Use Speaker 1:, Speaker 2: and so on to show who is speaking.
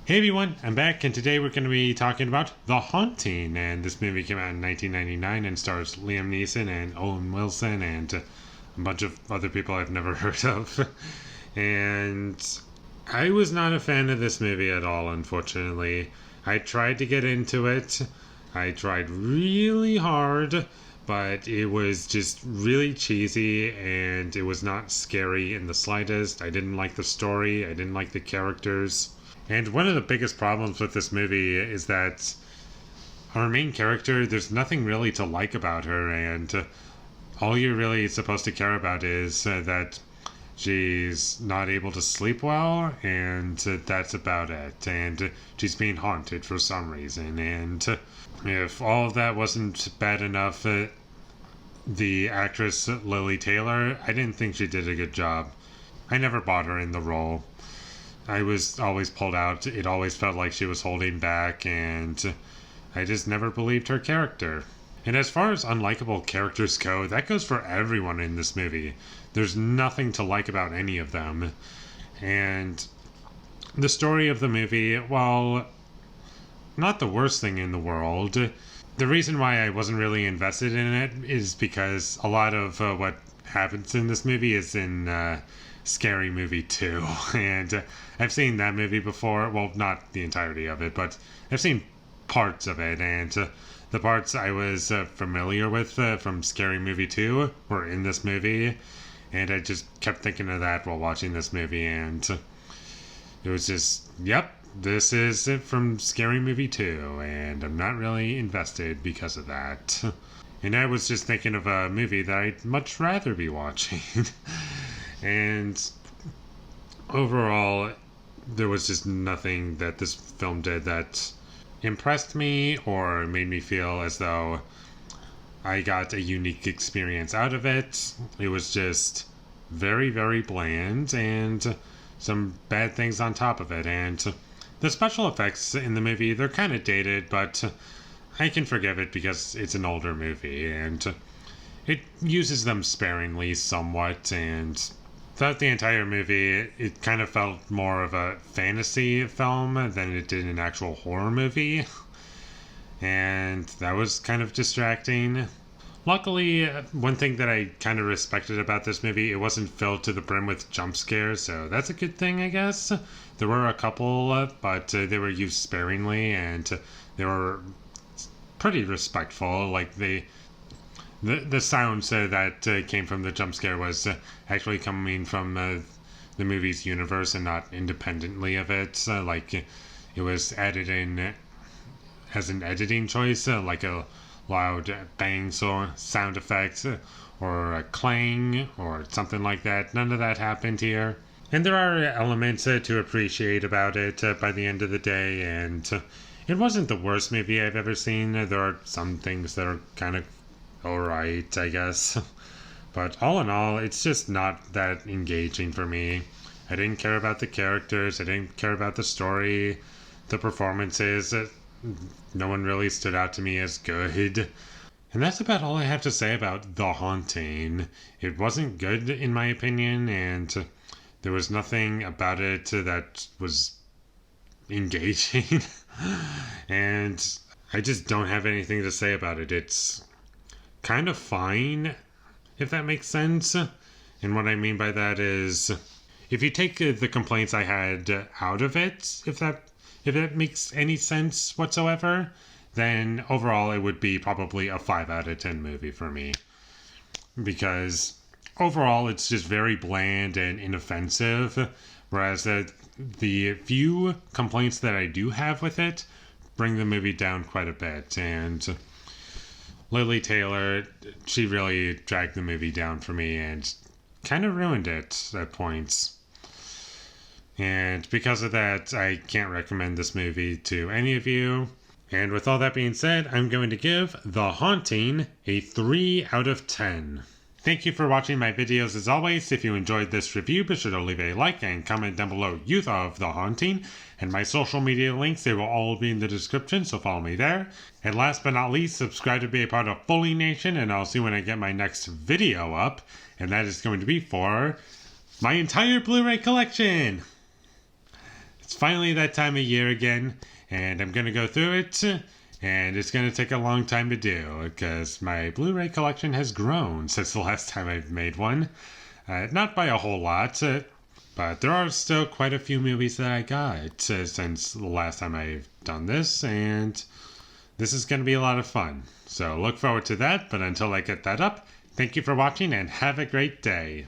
Speaker 1: Hey everyone, I'm back, and today we're going to be talking about The Haunting. And this movie came out in 1999 and stars Liam Neeson and Owen Wilson and a bunch of other people I've never heard of. And I was not a fan of this movie at all, unfortunately. I tried to get into it. I tried really hard, but it was just really cheesy and it was not scary in the slightest. I didn't like the story. I didn't like the characters. And one of the biggest problems with this movie is that our main character, there's nothing really to like about her, and all you're really supposed to care about is that she's not able to sleep well, and that's about it. And she's being haunted for some reason. And if all of that wasn't bad enough, the actress Lily Taylor, I didn't think she did a good job. I never bought her in the role. I was always pulled out. It always felt like she was holding back, and I just never believed her character. And as far as unlikable characters go, that goes for everyone in this movie. There's nothing to like about any of them. And the story of the movie, while not the worst thing in the world, the reason why I wasn't really invested in it is because a lot of what happens in this movie is in Scary Movie 2. And I've seen that movie before. Well, not the entirety of it, but I've seen parts of it. And the parts I was familiar with from Scary Movie 2 were in this movie. And I just kept thinking of that while watching this movie. And it was just, yep, this is it from Scary Movie 2. And I'm not really invested because of that. And I was just thinking of a movie that I'd much rather be watching. And overall, there was just nothing that this film did that impressed me or made me feel as though I got a unique experience out of it. It was just very, very bland and some bad things on top of it. And the special effects in the movie, they're kind of dated, but I can forgive it because it's an older movie and it uses them sparingly somewhat. And throughout the entire movie, it kind of felt more of a fantasy film than it did an actual horror movie. And that was kind of distracting. Luckily, one thing that I kind of respected about this movie, it wasn't filled to the brim with jump scares, so that's a good thing, I guess. There were a couple, but they were used sparingly, and they were pretty respectful. Like, the sounds that came from the jump scare was actually coming from the movie's universe and not independently of it. Like, it was added in as an editing choice, like a loud bang sound effect or a clang or something like that. None of that happened here. And there are elements to appreciate about it by the end of the day, and it wasn't the worst movie I've ever seen. There are some things that are kind of alright, I guess. But all in all, it's just not that engaging for me. I didn't care about the characters. I didn't care about the story. The performances, no one really stood out to me as good. And that's about all I have to say about The Haunting. It wasn't good, in my opinion, and there was nothing about it that was engaging. And I just don't have anything to say about it. It's kind of fine, if that makes sense. And what I mean by that is, if you take the complaints I had out of it, if that makes any sense whatsoever, then overall it would be probably a 5 out of 10 movie for me. Because overall it's just very bland and inoffensive, whereas the few complaints that I do have with it bring the movie down quite a bit. And Lily Taylor, she really dragged the movie down for me and kind of ruined it at points. And because of that, I can't recommend this movie to any of you. And with all that being said, I'm going to give The Haunting a 3 out of 10. Thank you for watching my videos as always. If you enjoyed this review, be sure to leave a like and comment down below what you thought of The Haunting. And my social media links, they will all be in the description, so follow me there. And last but not least, subscribe to be a part of Foley Nation, and I'll see when I get my next video up. And that is going to be for my entire Blu-ray collection. it's finally that time of year again, and I'm going to go through it, and it's going to take a long time to do because my Blu-ray collection has grown since the last time I've made one. Not by a whole lot, but there are still quite a few movies that I got since the last time I've done this, and this is going to be a lot of fun. So look forward to that, but until I get that up, thank you for watching and have a great day.